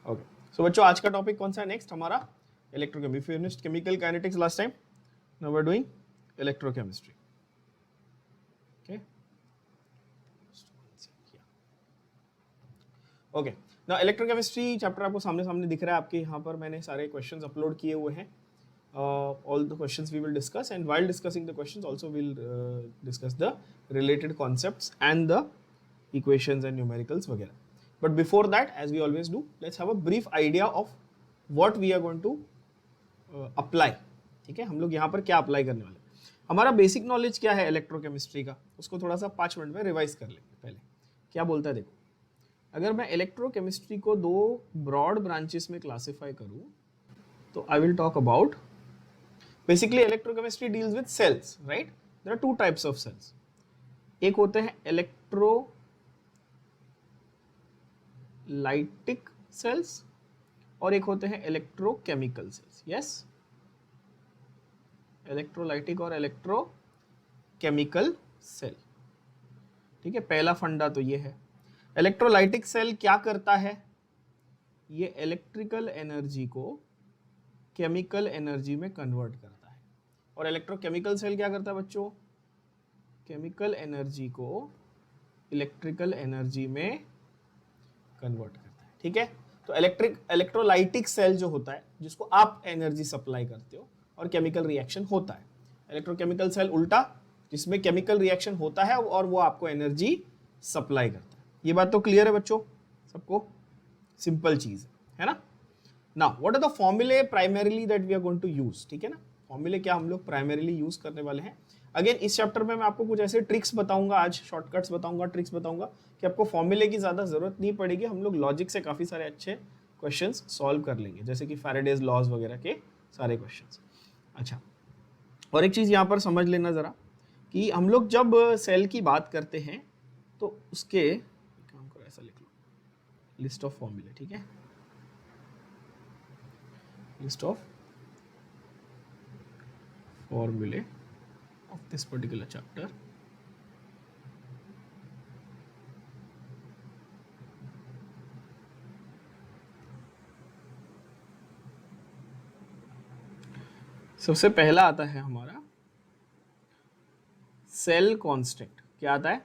Okay so बच्चों आज का टॉपिक कौन सा है नेक्स्ट हमारा electrochemistry. We finished chemical kinetics last time. Now we are doing electrochemistry. Okay okay now electrochemistry chapter आपको सामने सामने दिख रहा है आपके यहाँ पर. मैंने सारे क्वेश्चंस अपलोड किए हुए हैं. All the questions we will discuss, and while discussing the questions also we'll discuss the related concepts and the equations and numericals वगैरह. But before that, as we always do, let's have a brief idea of what we are going to apply. ठीक है, हम लोग यहाँ पर क्या apply करने वाले हैं. हमारा बेसिक नॉलेज क्या है इलेक्ट्रोकेमिस्ट्री का, उसको थोड़ा सा 5 मिनट में रिवाइज कर लेंगे. पहले क्या बोलता है देखो, अगर मैं इलेक्ट्रोकेमिस्ट्री को 2 ब्रॉड ब्रांचेस में क्लासीफाई करूँ तो I will talk about. Basically, electrochemistry deals with cells, right? There are 2 types of cells. एक होते हैं electrolytic cells और एक होते हैं electrochemical cells. Yes? Electrolytic और electrochemical cell. ठीक है, पहला फंडा तो ये है. इलेक्ट्रोलाइटिक सेल क्या करता है? ये इलेक्ट्रिकल एनर्जी को केमिकल एनर्जी में कन्वर्ट करता है. और इलेक्ट्रोकेमिकल सेल क्या करता है बच्चों? केमिकल एनर्जी को इलेक्ट्रिकल एनर्जी में कन्वर्ट करता है. ठीक है, तो इलेक्ट्रोलाइटिक सेल जो होता है जिसको आप एनर्जी सप्लाई करते हो और केमिकल रिएक्शन होता है. इलेक्ट्रोकेमिकल सेल उल्टा, जिसमें केमिकल रिएक्शन होता है और वो आपको एनर्जी सप्लाई करता है. ये बात तो क्लियर है बच्चों सबको? सिंपल चीज है ना. Now, what are the formulae primarily that we are going to use? ठीक है ना, फॉर्मूले क्या हम लोग प्राइमरीली यूज करने वाले हैं. अगेन इस चैप्टर में मैं आपको कुछ ऐसे ट्रिक्स बताऊंगा, आज शॉर्टकट्स बताऊंगा, ट्रिक्स बताऊंगा कि आपको फॉर्मूले की ज्यादा जरूरत नहीं पड़ेगी. हम लोग लॉजिक से काफी सारे अच्छे क्वेश्चंस सॉल्व कर लेंगे, जैसे कि फैराडेज लॉज वगैरह के सारे क्वेश्चंस. अच्छा, और एक चीज यहाँ पर समझ लेना जरा कि हम लोग जब सेल की बात करते हैं तो उसके काम करो, ऐसा लिख लो, लिस्ट ऑफ फॉर्मूले. ठीक है, list of formulae of this particular chapter. सबसे पहला आता है हमारा सेल कांस्टेंट. क्या आता है?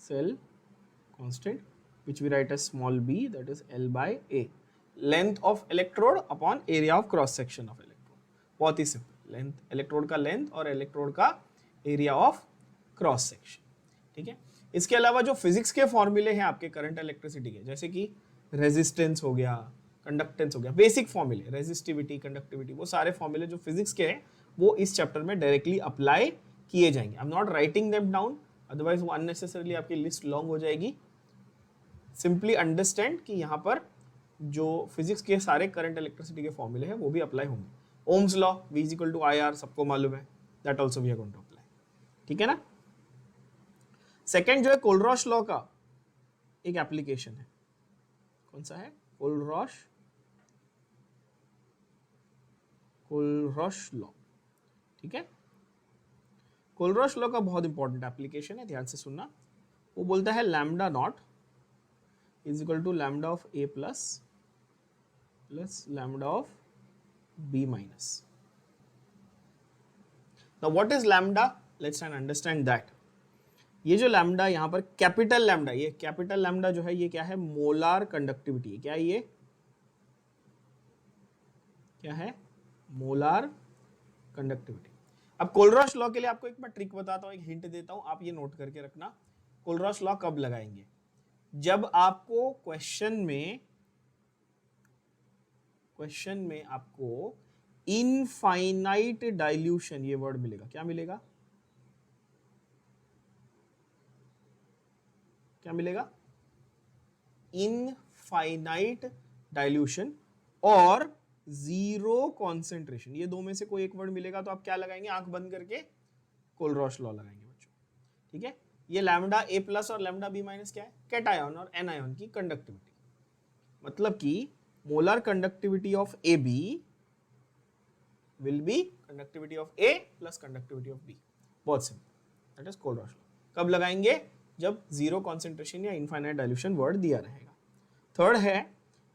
Cell constant which we write as small b, that is L by A. Length of electrode upon area of cross section of electrode. बहुत ही simple, length, electrode का लेंथ और इलेक्ट्रोड का एरिया ऑफ क्रॉस सेक्शन. ठीक है, इसके अलावा जो physics के फॉर्मूले हैं आपके करंट इलेक्ट्रिसिटी के, जैसे कि रेजिस्टेंस हो गया, कंडक्टेंस हो गया, बेसिक फॉर्मूले, रेजिस्टिविटी, कंडक्टिविटी, वो सारे फॉर्मूले जो फिजिक्स के हैं वो इस चैप्टर में डायरेक्टली अप्लाई किए जाएंगे. I am not writing them down, otherwise वो अननेसेसरली आपकी लिस्ट लॉन्ग हो जाएगी. सिंपली अंडरस्टैंड कि यहाँ पर जो फिजिक्स के सारे करंट इलेक्ट्रिसिटी के फॉर्मूले हैं वो भी अप्लाई होंगे. ओम्स लॉ, V = IR, सबको मालूम है, that also we are going to apply. ठीक है ना. सेकंड जो है कोलरॉश लॉ का एक एप्लीकेशन है. कौन सा है? Kohlrausch law. ठीक है, कोलरॉश लॉ का बहुत इंपॉर्टेंट एप्लीकेशन है, ध्यान से सुनना. वो बोलता है lambda nought is equal to lambda of A plus lambda of B minus. Now what is lambda? Let's try and understand that. ये जो लैम्डा यहाँ पर कैपिटल लैम्डा, ये कैपिटल लैम्डा जो है ये क्या है? Molar conductivity. क्या है ये? क्या है? Molar conductivity. अब कोलरॉश लॉ के लिए आपको एक मैं ट्रिक बताता हूँ, एक हिंट देता हूँ, आप ये नोट करके रखना. कोलरॉश लॉ कब लगाएंगे? जब आपको क्वेश्चन में आपको इनफाइनाइट डाइल्यूशन ये वर्ड मिलेगा. क्या मिलेगा? क्या मिलेगा? इनफाइनाइट डाइल्यूशन और जीरो कॉन्सेंट्रेशन, ये दो में से कोई एक वर्ड मिलेगा तो आप क्या लगाएंगे? आंख बंद करके कोलरॉश लॉ लगाएंगे बच्चों. ठीक है, ये लैम्डा A प्लस और लैम्डा B माइनस क्या है? कैटायन और एनायन की कंडक्टिविटी. मतलब कि molar conductivity of AB will be conductivity of A plus conductivity of B. बहुत simple, that is Kohlrausch law. कब लगाएंगे? जब जीरो कॉन्सेंट्रेशन या इनफाइनाइट डाइल्यूशन वर्ड दिया रहेगा. थर्ड है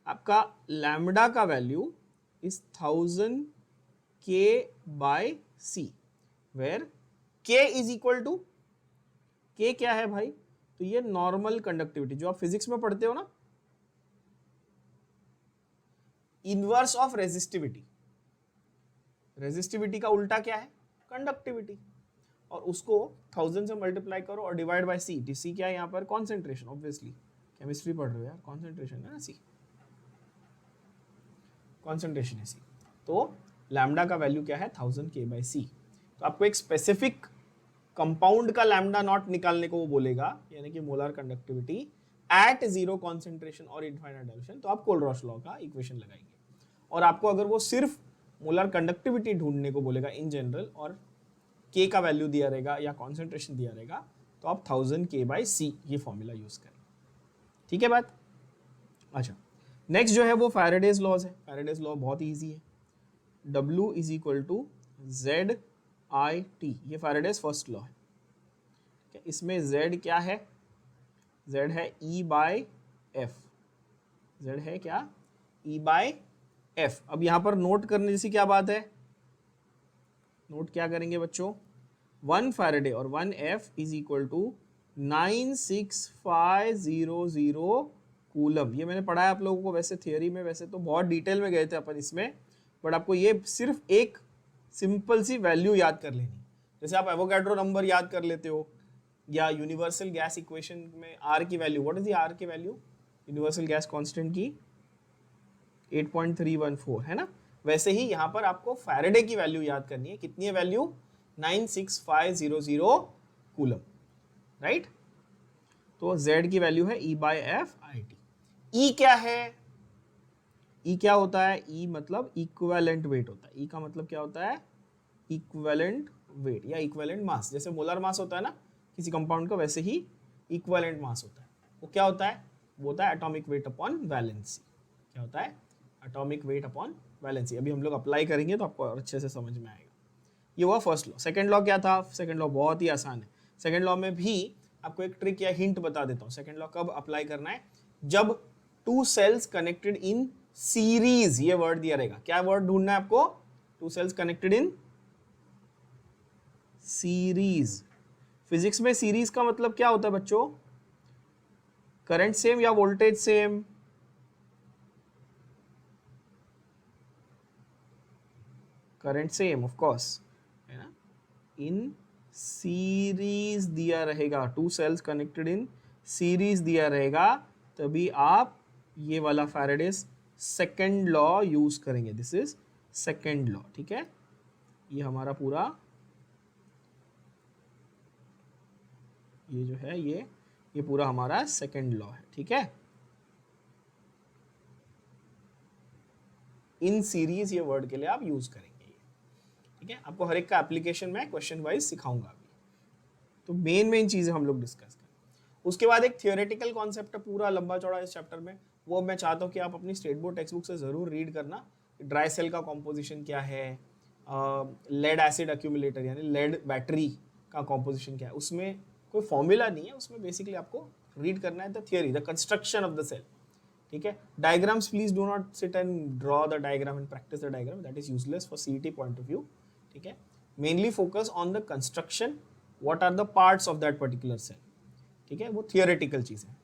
आपका लैम्डा का value is 1000 K/C, where K is equal to, K क्या है भाई, तो ये नॉर्मल कंडक्टिविटी जो आप फिजिक्स में पढ़ते हो ना, इनवर्स ऑफ रेजिस्टिविटी। रेजिस्टिविटी का उल्टा क्या है, कंडक्टिविटी, और उसको 1000 से मल्टीप्लाई करो और डिवाइड बाय C। C क्या है यहाँ पर, कॉन्सेंट्रेशन, ऑब्वियसली केमिस्ट्री पढ़ रहे हो यार, कॉन्सेंट्रेशन है ना C, कॉन्सेंट्रेशन है C। तो लैम्डा का वैल्यू क्या है, 1000 K/C। तो आपको एक स्पेसिफिक कंपाउंड का लैम्डा नॉट निकालने को वो बोलेगा, यानी कि molar conductivity eight zero concentration और इनफाइनाइट डाइल्यूशन, तो आप कोलरॉस लॉ का इक्वेशन लगाएंगे। और आपको अगर वो सिर्फ मोलर कंडक्टिविटी ढूंढने को बोलेगा इन जनरल, और K का वैल्यू दिया रहेगा या कॉन्सेंट्रेशन दिया रहेगा, तो आप 1000 K/C ये फॉर्मूला यूज करें। ठीक है बात। अच्छा, नेक्स्ट जो है वो फैराडेज लॉज है। फैराडेज लॉ बहुत ईजी है, W is equal to ZI/T, ये फैराडेज फर्स्ट लॉ है। इसमें Z क्या है, Z है E/F, Z है क्या, E/F। अब यहां पर नोट करने जैसी क्या बात है, नोट क्या करेंगे बच्चों, 1 फैराडे और 1 F is equal to 96500 coulomb. ये मैंने पढ़ा है आप लोगों को वैसे थियोरी में, वैसे तो बहुत डिटेल में गए थे अपन इसमें, बट आपको ये सिर्फ एक सिंपल सी वैल्यू याद कर लेनी। जैसे आप एवोगैड्रो नंबर याद कर लेते हो, या यूनिवर्सल गैस इक्वेशन में R की value, what is the R की वैल्यू, यूनिवर्सल गैस कांस्टेंट की 8.314 है ना, वैसे ही यहाँ पर आपको फैराडे की वैल्यू याद करनी है। कितनी है वैल्यू, 96500 कूलम, राइट। तो Z की वैल्यू है E/F/IT। E क्या है, E क्या होता है, E मतलब इक्विवेलेंट वेट होता है। E का मतलब क्या होता है, इक्विवेलेंट वेट या इक्विवेलेंट मास। जैसे मोलर मास होता है ना किसी कंपाउंड का, वैसे ही इक्विवेलेंट मास होता है। वो क्या होता है, वो होता है एटॉमिक वेट अपॉन वैलेंसी। क्या होता है, एटॉमिक वेट अपॉन वैलेंसी। अभी हम लोग अप्लाई करेंगे तो आपको अच्छे से समझ में आएगा। ये हुआ फर्स्ट लॉ। सेकंड लॉ क्या था, सेकंड लॉ बहुत ही आसान है। सेकंड लॉ में भी आपको एक ट्रिक या हिंट बता देता हूँ। सेकंड लॉ कब अप्लाई करना है, जब two cells connected in series, ये वर्ड दिया रहेगा। क्या वर्ड ढूंढना है आपको, two cells connected in series. Physics में सीरीज का मतलब क्या होता है बच्चों, करंट सेम या voltage same, current same of course, है ना। इन सीरीज दिया रहेगा, two cells connected in series दिया रहेगा, तभी आप ये वाला फैराडेज सेकंड लॉ यूज करेंगे। दिस इज सेकंड लॉ, ठीक है। ये हमारा पूरा ये जो है ये पूरा हमारा सेकंड लॉ है, ठीक है। इन सीरीज ये वर्ड के लिए आप यूज करेंगे, ठीक है। आपको हर एक का एप्लीकेशन में क्वेश्चन वाइज सिखाऊंगा अभी। तो मेन चीजें हम लोग डिस्कस करें। उसके बाद एक थियोरेटिकल कॉन्सेप्ट है पूरा लंबा चौड़ा इस चैप्टर में, वो मैं चाहता हूँ कि आप अपनी स्टेट बोर्ड टेक्स्ट बुक से जरूर रीड करना। ड्राई सेल का कॉम्पोजिशन क्या है, लेड एसिड अक्यूमुलेटर यानी लेड बैटरी का कॉम्पोजिशन क्या है, उसमें कोई फॉर्मूला नहीं है, उसमें बेसिकली आपको रीड करना है the theory, the construction of the cell, ठीक है। Diagrams please do not sit and draw the diagram and practice the diagram, that is useless for CET point of view, ठीक है। Mainly focus on the construction, what are the parts of that particular cell, ठीक है। वो theoretical चीज है।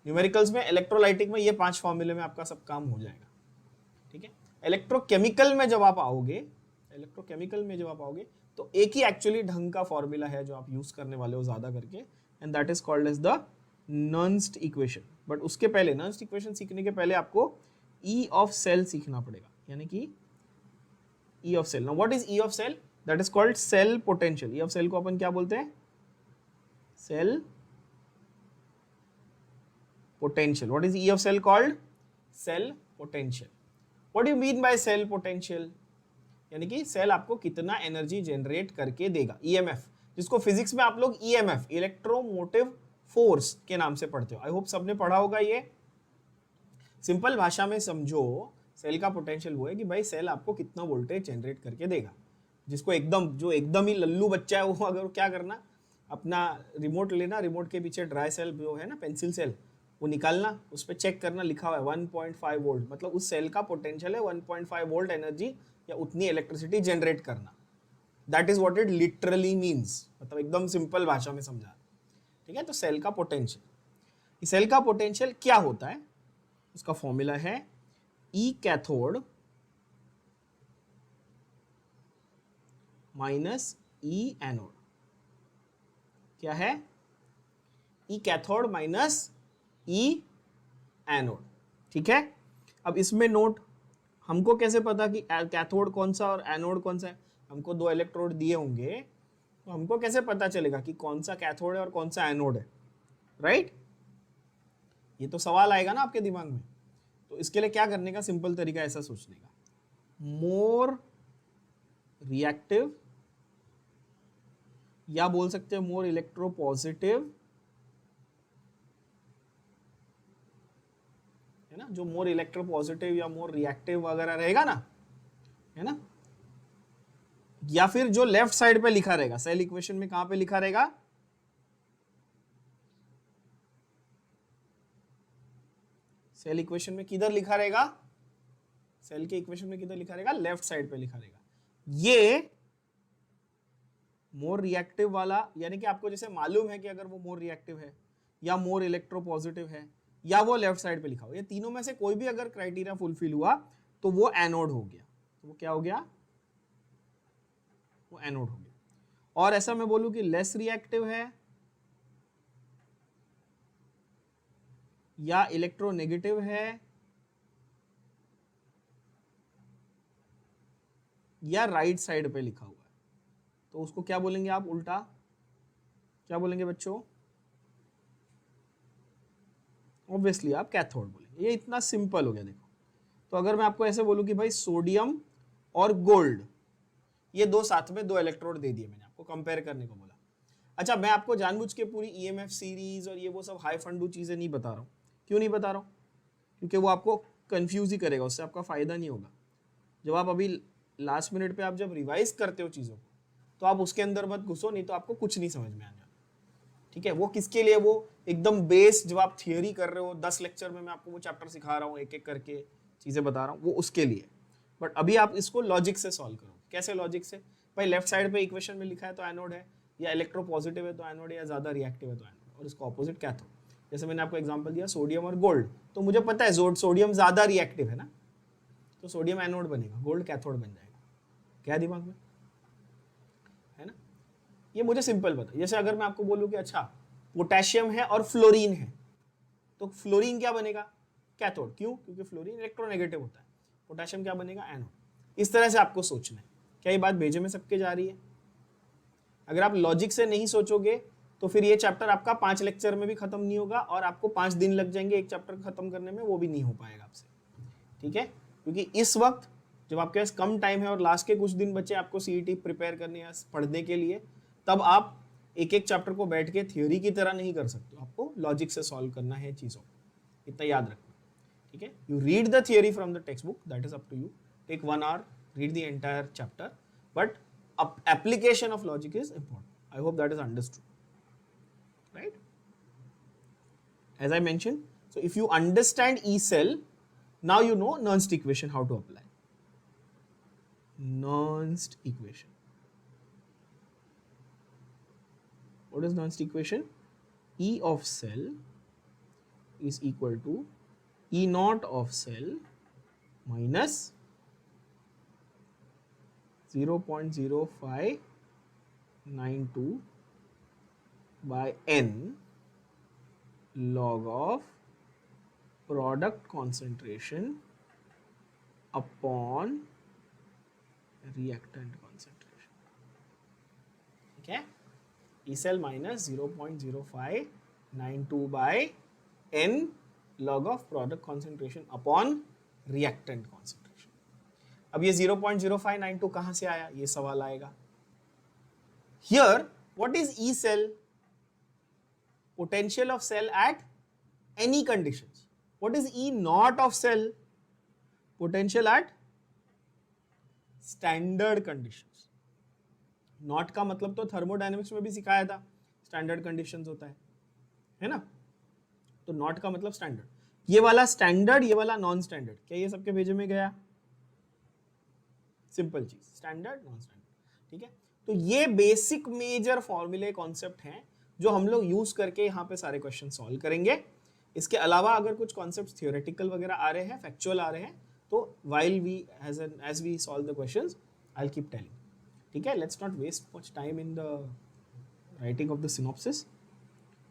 Numericals में, electrolytic में ये 5 फॉर्मूले में आपका सब काम हो जाएगा, ठीक है। इलेक्ट्रोकेमिकल में जब आप आओगे, इलेक्ट्रोकेमिकल में जब आप आओगे तो एक ही एक्चुअली ढंग का फॉर्मूला है जो आप यूज करने वाले हो ज्यादा करके, and that is called as the Nernst equation. But उसके पहले, नर्न्स्ट इक्वेशन सीखने के पहले आपको ई ऑफ सेल सीखना पड़ेगा, यानी कि E of cell. Now what is E of cell, that is called cell potential. E of cell को अपन क्या बोलते हैं, cell potential. What is E of cell called? Cell potential. What do you mean by cell potential? यानी कि cell आपको कितना energy generate करके देगा, EMF, जिसको फिजिक्स में आप लोग EMF, इलेक्ट्रोमोटिव फोर्स के नाम से पढ़ते हो। आई होप सबने पढ़ा होगा ये। सिंपल भाषा में समझो, सेल का पोटेंशियल वो है कि भाई सेल आपको कितना वोल्टेज जनरेट करके देगा। जिसको जो एकदम ही लल्लू बच्चा है वो अगर क्या करना, अपना रिमोट लेना, रिमोट के पीछे ड्राई सेल जो है ना, पेंसिल सेल, वो निकालना, उस पर चेक करना, लिखा हुआ है 1.5 वोल्ट, मतलब उस सेल का पोटेंशियल है 1.5 वोल्ट एनर्जी या उतनी इलेक्ट्रिसिटी जनरेट करना। That is what it literally means, मतलब एकदम सिंपल भाषा में समझा। ठीक है, तो सेल का पोटेंशियल, सेल का पोटेंशियल क्या होता है, उसका फॉर्मूला है ई कैथोड माइनस ई एनोड। क्या है? ई कैथोड माइनस ई एनोड। ठीक है, अब इसमें नोट, हमको कैसे पता कि कैथोड कौन सा और एनोड कौन सा है? हमको दो इलेक्ट्रोड दिए होंगे, तो हमको कैसे पता चलेगा कि कौन सा कैथोड है और कौन सा एनोड है? राइट, ये तो सवाल आएगा ना आपके दिमाग में। तो इसके लिए क्या करने का सिंपल तरीका ऐसा सोचने का, मोर रिएक्टिव या बोल सकते हैं मोर इलेक्ट्रोपॉजिटिव, है ना, जो मोर इलेक्ट्रोपॉजिटिव या मोर रिएक्टिव वगैरह रहेगा ना, है ना, या फिर जो लेफ्ट साइड पे लिखा रहेगा सेल इक्वेशन में, कहां पे लिखा रहेगा? सेल इक्वेशन में किधर लिखा रहेगा? सेल के इक्वेशन में किधर लिखा रहेगा? लेफ्ट साइड पे लिखा रहेगा। ये मोर रिएक्टिव वाला, यानी कि आपको जैसे मालूम है कि अगर वो मोर रिएक्टिव है या मोर इलेक्ट्रोपॉजिटिव है या वो लेफ्ट साइड पे लिखा हो, ये तीनों में से कोई भी अगर क्राइटेरिया फुलफिल हुआ तो वो एनोड हो गया। तो वो क्या हो गया? वो एनोड हो गया। और ऐसा मैं बोलूं कि लेस रिएक्टिव है या इलेक्ट्रोनेगेटिव है या राइट साइड पे लिखा हुआ है, तो उसको क्या बोलेंगे आप? उल्टा क्या बोलेंगे बच्चों? ऑब्वियसली आप कैथोड बोलेंगे। ये इतना सिंपल हो गया। देखो, तो अगर मैं आपको ऐसे बोलूं कि भाई सोडियम और गोल्ड, ये दो साथ में दो इलेक्ट्रोड दे दिए, मैंने आपको कंपेयर करने को बोला। अच्छा, मैं आपको जानबूझ के पूरी ईएमएफ सीरीज और ये वो सब हाई फंडू चीजें नहीं बता रहा हूँ। क्यों नहीं बता रहा हूँ? क्योंकि वो आपको कंफ्यूज ही करेगा, उससे आपका फायदा नहीं होगा। जब आप अभी लास्ट मिनट पे आप जब रिवाइज करते हो चीजों को, तो आप उसके अंदर मत घुसो, नहीं तो आपको कुछ नहीं समझ में आने वाला। ठीक है, वो किसके लिए? वो एकदम बेस, जब आप थियोरी कर रहे हो 10 लेक्चर में मैं आपको वो चैप्टर सिखा रहा हूँ, एक एक करके चीजें बता रहा हूँ, वो उसके लिए। बट अभी आप इसको लॉजिक से सॉल्व करो। कैसे लॉजिक से? भाई लेफ्ट साइड पे इक्वेशन में लिखा है तो एनोड है, या इलेक्ट्रोपॉजिटिव है तो एनोड है, या ज्यादा रिएक्टिव है तो एनोड, और इसको ऑपोजिट कैथोड। जैसे मैंने आपको एग्जांपल दिया सोडियम और गोल्ड, तो मुझे पता है सोडियम ज्यादा रिएक्टिव है ना, तो सोडियम एनोड बनेगा, गोल्ड कैथोड बन जाएगा। क्या दिमाग में है ना? ये मुझे सिंपल पता है। जैसे अगर मैं आपको बोलूं कि अच्छा पोटेशियम है और फ्लोरीन है, तो फ्लोरीन क्या बनेगा? कैथोड। क्यों? क्योंकि फ्लोरीन इलेक्ट्रोनेगेटिव होता है। पोटेशियम क्या बनेगा? एनोड। इस तरह से आपको सोचना है। क्या ये बात भेजे में सबके जा रही है? अगर आप लॉजिक से नहीं सोचोगे तो फिर ये चैप्टर आपका 5 लेक्चर में भी खत्म नहीं होगा, और आपको 5 दिन लग जाएंगे एक चैप्टर खत्म करने में, वो भी नहीं हो पाएगा आपसे। ठीक है, क्योंकि इस वक्त जब आपके पास कम टाइम है और लास्ट के कुछ दिन बचे आपको सीईटी प्रिपेयर करने या पढ़ने के लिए, तब आप एक एक चैप्टर को बैठ के थियोरी की तरह नहीं कर सकते, आपको लॉजिक से सॉल्व करना है चीजों को, इतना याद रखना। ठीक है, you read the theory from the text book, that is up to you, take 1 hour, read the entire chapter, but application of logic is important. I hope that is understood, right? As I mentioned, so if you understand E cell, now you know Nernst equation, how to apply Nernst equation. What is Nernst equation? E of cell is equal to E naught of cell minus 0.0592 by n log of product concentration upon reactant concentration. ठीक है, E cell minus 0.0592 by n log of product concentration upon reactant concentration. अब ये 0.0592 कहां से आया, ये सवाल आएगा। Here, what is E cell? Potential of cell at any conditions. What is E naught of cell? Potential at standard conditions. Not का मतलब तो थर्मोडायनेमिक्स में भी सिखाया था, स्टैंडर्ड कंडीशंस होता है ना। तो नॉट का मतलब स्टैंडर्ड, ये वाला स्टैंडर्ड, ये वाला नॉन स्टैंडर्ड, क्या ये सबके भेजे में गया? सिंपल चीज, स्टैंडर्ड नॉन स्टैंडर्ड, ठीक है। तो ये बेसिक मेजर फॉर्मूले कॉन्सेप्ट हैं जो हम लोग यूज करके यहाँ पे सारे क्वेश्चन सॉल्व करेंगे। इसके अलावा अगर कुछ कॉन्सेप्ट थियोरेटिकल वगैरह आ रहे हैं, फैक्चुअल आ रहे हैं, तो while we as we solve the questions I'll keep telling, ठीक है। let's not waste much time in the writing of the synopsis,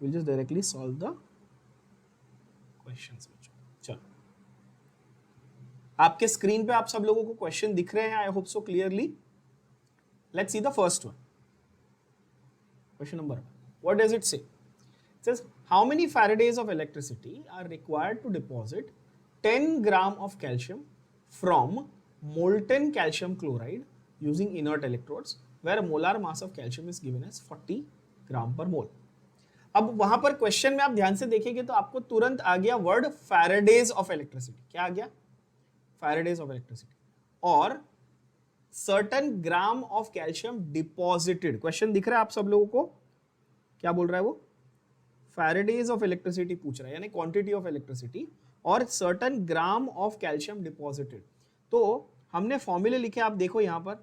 we'll just directly solve the questions। चलो, आपके स्क्रीन पे आप सब लोगों को क्वेश्चन दिख रहे हैं, I hope so clearly. Let's see the first one, question number 1, what does it say? It says how many faradays of electricity are required to deposit 10 gram of calcium from molten calcium chloride using inert electrodes where molar mass of calcium is given as 40 gram per mole। अब वहां पर question में आप ध्यान से देखेंगे तो आपको तुरंत आ गया वर्ड फैराडेज ऑफ इलेक्ट्रिसिटी। क्या आ गया? फैराडेज ऑफ इलेक्ट्रिसिटी और certain gram of calcium deposited. Question दिख रहा है आप सब लोगों को? क्या बोल रहा है वो? फैराडेज ऑफ इलेक्ट्रिसिटी पूछ रहा है, यानी क्वांटिटी ऑफ इलेक्ट्रिसिटी और certain gram of calcium deposited. तो हमने फॉर्मूले लिखे, आप देखो यहां पर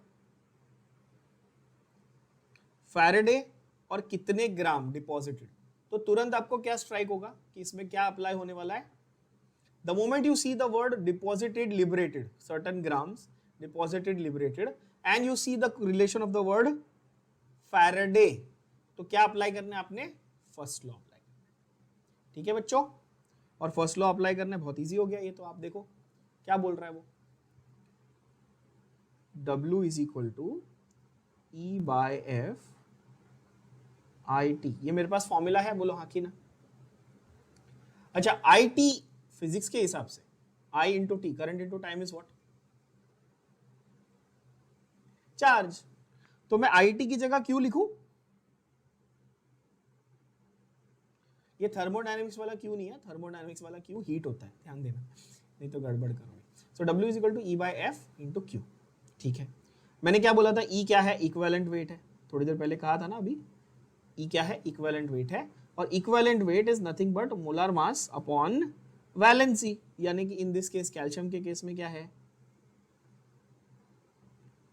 फैराडे और कितने ग्राम डिपॉजिटेड, तो तुरंत आपको क्या स्ट्राइक होगा कि इसमें क्या अप्लाई होने वाला है? The moment you see the word deposited liberated, certain grams deposited liberated, and you see the relation of the word Faraday, तो क्या अप्लाई करना है आपने? फर्स्ट लॉ अप्लाई करना है, ठीक है बच्चों। और फर्स्ट लॉ अप्लाई करना बहुत इजी हो गया ये, तो आप देखो क्या बोल रहा है वो, W is equal to E by F I T. ये मेरे पास फॉर्मूला है, बोलो हाँ कि ना? अच्छा, आई टी फिजिक्स के हिसाब से I into T, current into time is what? Charge. तो मैं आई टी की जगह क्यों लिखूं? ये थर्मोडायनेमिक्स वाला क्यों नहीं है, थर्मोडायनेमिक्स वाला क्यों हीट होता है, ध्यान देना, नहीं तो गड़बड़ करोगे। So W is equal to E by F into Q, ठीक है। मैंने क्या बोला था? E क्या है? इक्विवेलेंट वेट है, थोड़ी देर पहले कहा था ना। अभी E क्या है? इक्विवेलेंट वेट है, और equivalent weight is nothing but molar mass upon valency, यानी कि इन दिस केस कैल्शियम के केस में क्या है?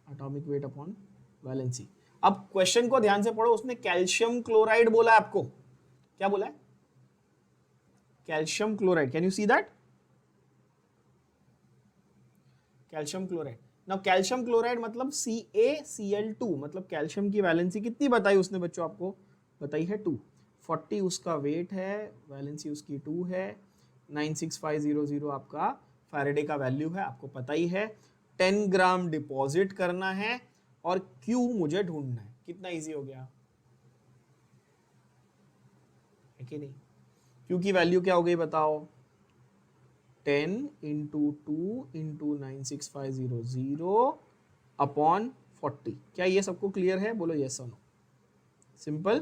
Atomic weight upon valency. अब क्वेश्चन को ध्यान से पढ़ो, उसने कैल्शियम क्लोराइड बोला है आपको। क्या बोला है? Calcium chloride. Can you see that? Calcium chloride. Now calcium chloride मतलब CaCl2, मतलब कैल्शियम की वैलेंसी कितनी बताई उसने बच्चों आपको? बताई है 2। 40 उसका वेट है, वैलेंसी उसकी 2 है, 96500 आपका फैराडे का वैल्यू है, आपको पता ही है। 10 ग्राम डिपॉजिट करना है और Q मुझे ढूंढना है। कितना इजी हो गया है कि नहीं? Q की वैल्यू क्या हो गई बताओ? 10 इंटू 2 इंटू 96500 अपॉन 40। क्या ये सबको क्लियर है? बोलो यस और नो। सिंपल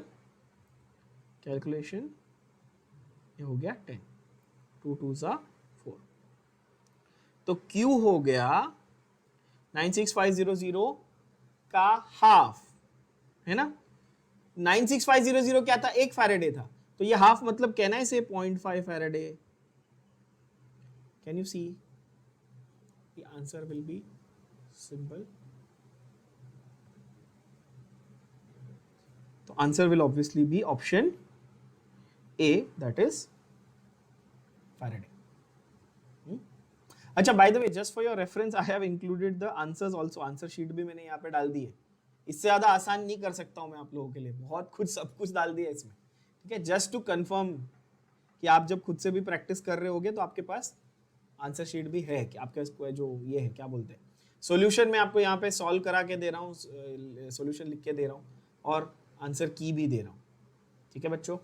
कैलकुलेशन, ये हो गया 10, 2 2 4, तो Q हो गया 96500 का हाफ, है ना? 96500 क्या था? 1 फैराडे था, तो ये हाफ मतलब कहना है इसे 0.5 Faraday. Can you see? The answer will be simple. So answer will obviously be option A, that is Faraday. अच्छा, by the way, just for your reference, I have included the answers also. Answer sheet भी मैंने यहाँ पे डाल दी है। इससे ज़्यादा आसान नहीं कर सकता हूँ मैं आप लोगों के लिए, बहुत कुछ सब कुछ डाल दिया इसमें, ठीक है। जस्ट टू कंफर्म कि आप जब खुद से भी प्रैक्टिस कर रहे होगे तो आपके पास आंसर शीट भी है, कि आपके जो ये है क्या बोलते हैं सॉल्यूशन, में आपको यहाँ पे सॉल्व करा के दे रहा हूँ, सॉल्यूशन लिख के दे रहा हूँ और आंसर की भी दे रहा हूँ, ठीक है बच्चों।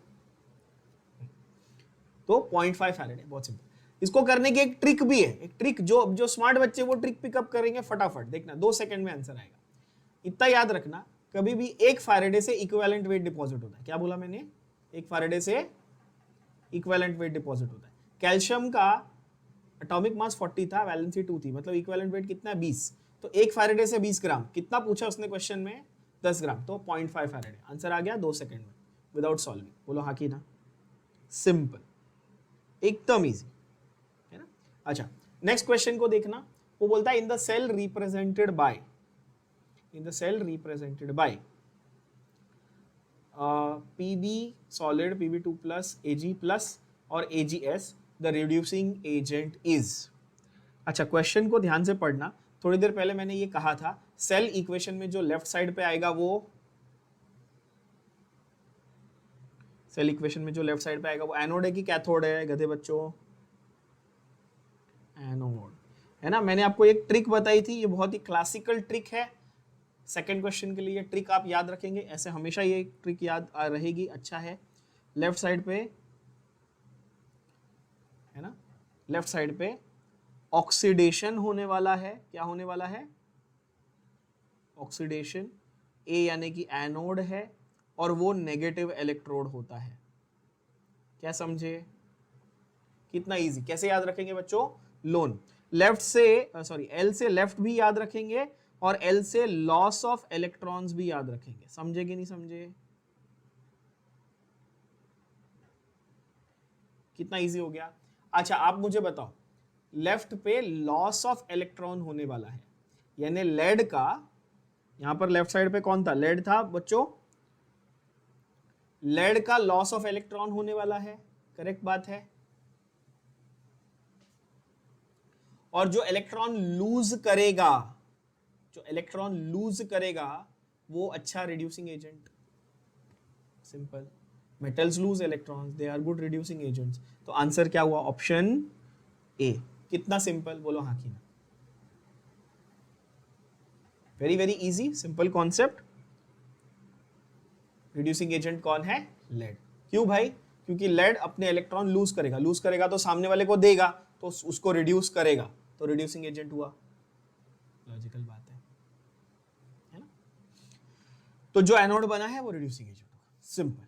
तो 0.5 फैराडे, बहुत सिंपल। इसको करने की एक ट्रिक भी है, एक ट्रिक जो स्मार्ट बच्चे वो ट्रिक पिकअप करेंगे फटाफट, देखना 2 सेकंड में आंसर आएगा। इतना याद रखना, कभी भी 1 फैराडे से इक्विवेलेंट वेट डिपॉजिट होता है। क्या बोला मैंने? 1 फैराडे से इक्विवेलेंट वेट डिपॉजिट होता है। कैल्शियम का एटॉमिक मास 40 था, वैलेंसी 2 थी, मतलब इक्विवेलेंट वेट कितना है? 20। तो 1 फैराडे से 20 ग्राम, कितना पूछा उसने क्वेश्चन में? 10 ग्राम, तो 0.5 फैराडे। आंसर आ गया 2 सेकंड में विदाउट सॉल्विंग। बोलो हाँ कि ना? सिंपल। एकदम इजी है ना। अच्छा, नेक्स्ट क्वेश्चन को देखना, वो बोलता है in the cell represented by, in the cell represented by PB solid, pb2 plus, ag plus और ags, the reducing agent is. अच्छा, क्वेश्चन को ध्यान से पढ़ना। थोड़ी देर पहले मैंने ये कहा था सेल इक्वेशन में जो लेफ्ट साइड पे आएगा वो, सेल इक्वेशन में जो लेफ्ट साइड पे आएगा वो एनोड है कि कैथोड है गधे बच्चों? एनोड है ना। मैंने आपको एक ट्रिक बताई थी, ये बहुत ही क्लासिकल ट्रिक है। सेकंड क्वेश्चन के लिए ट्रिक आप याद रखेंगे, ऐसे हमेशा ये ट्रिक याद रहेगी। अच्छा है, लेफ्ट साइड पे है ना, लेफ्ट साइड पे ऑक्सीडेशन होने वाला है। क्या होने वाला है? ऑक्सीडेशन। ए यानी कि एनोड है और वो नेगेटिव इलेक्ट्रोड होता है। क्या समझे? कितना इजी, कैसे याद रखेंगे बच्चों? लोन लेफ्ट से, सॉरी एल से लेफ्ट भी याद रखेंगे और एल से लॉस ऑफ इलेक्ट्रॉन्स भी याद रखेंगे। समझे कि नहीं समझे? कितना इजी हो गया। अच्छा, आप मुझे बताओ, लेफ्ट पे लॉस ऑफ इलेक्ट्रॉन होने वाला है, यानी लेड का, यहां पर लेफ्ट साइड पे कौन था? लेड था बच्चों। लेड का लॉस ऑफ इलेक्ट्रॉन होने वाला है, करेक्ट बात है। और जो इलेक्ट्रॉन लूज करेगा, जो इलेक्ट्रॉन लूज करेगा वो अच्छा reducing agent. Simple, metals lose electrons, they are good reducing agents. तो आंसर क्या हुआ? Option A. कितना सिंपल, बोलो हाँ कि ना। Very very easy, simple concept. Reducing agent कौन है? लेड। क्यों भाई? क्योंकि लेड अपने इलेक्ट्रॉन लूज करेगा, लूज करेगा तो सामने वाले को देगा, तो उसको रिड्यूस करेगा, तो रिड्यूसिंग एजेंट हुआ। लॉजिकल बात है ना। तो जो एनोड बना है वो रिड्यूसिंग एजेंट होगा, सिंपल।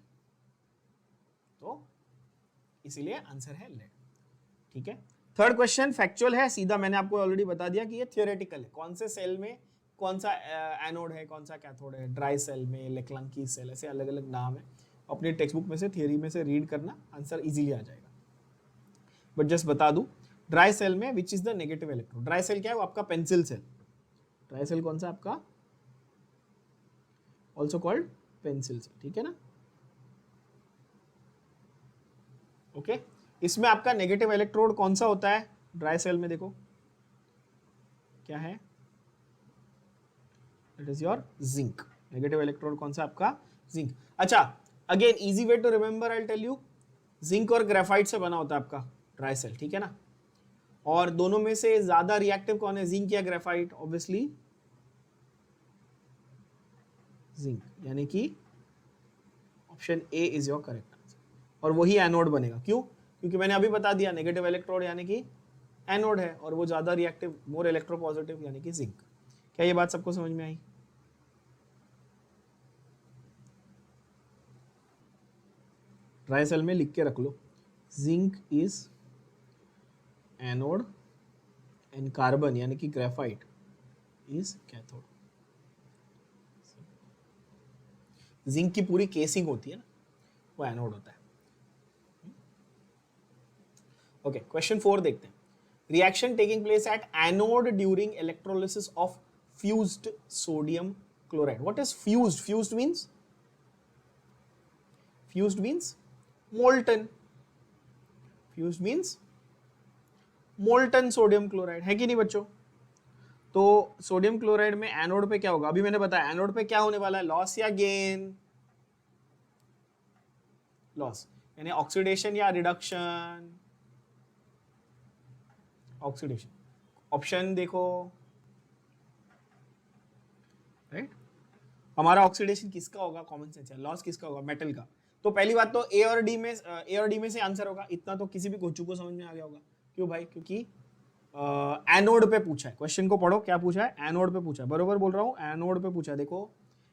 तो इसीलिए आंसर है लेड। ठीक है। थर्ड क्वेश्चन फैक्चुअल है, सीधा मैंने आपको ऑलरेडी बता दिया कि ये थियोरेटिकल है। कौन से सेल में कौन सा एनोड है, कौन सा कैथोड है। ड्राई सेल में, लेक्लांकी सेल, ऐसे अलग अलग नाम है। अपनी टेक्स्ट बुक में से, थियोरी में से रीड करना, आंसर इजीली आ जाएगा। बट जस्ट बता दूं, ड्राई सेल में which is the negative electrode. Dry cell क्या है? वो आपका पेंसिल सेल। ड्राई सेल कौन सा आपका? ऑल्सो कॉल्ड पेंसिल सेल, ठीक है ना। ओके इसमें आपका नेगेटिव इलेक्ट्रोड कौन सा होता है ड्राई सेल में? देखो क्या है, it is your zinc. Negative electrode कौन सा आपका? जिंक। अच्छा, again easy way to remember, I tell you, zinc और ग्रेफाइट से बना होता है आपका ड्राई सेल, ठीक है ना। और दोनों में से ज्यादा रिएक्टिव कौन है, जिंक या ग्रेफाइट? ऑब्वियसली जिंक, यानी कि option A is your correct answer. और वही एनोड बनेगा। क्यों? क्योंकि मैंने अभी बता दिया, नेगेटिव इलेक्ट्रोड यानी कि एनोड है, और वो ज्यादा रिएक्टिव, मोर इलेक्ट्रोपॉजिटिव, यानी कि जिंक। क्या ये बात सबको समझ में आई? ड्राई सेल में लिख के रख लो, zinc is anode and carbon यानी कि ग्रेफाइट इज कैथोड। जिंक की पूरी केसिंग होती है ना, वो एनोड होता है। ओके, क्वेश्चन 4 देखते हैं। Reaction taking place at anode during electrolysis of fused sodium chloride. What is fused? Fused means, fused means molten. Fused means molten sodium chloride, है कि नहीं बच्चों? तो सोडियम क्लोराइड में एनोड पे क्या होगा? अभी मैंने बताया एनोड पे क्या होने वाला है, लॉस या गेन? लॉस, यानी ऑक्सीडेशन या रिडक्शन? ऑक्सीडेशन। ऑप्शन देखो, राइट। हमारा ऑक्सीडेशन किसका होगा? कॉमन सेंस है। लॉस किसका होगा? मेटल का। तो पहली बात तो ए और डी में से आंसर होगा, इतना तो किसी भी कोचू को समझ में आ गया होगा। क्यों भाई? क्योंकि एनोड पे पूछा है। क्वेश्चन को पढ़ो, क्या पूछा है? एनोड पे पूछा है, बरोबर बोल रहा हूँ, एनोड पे पूछा है। देखो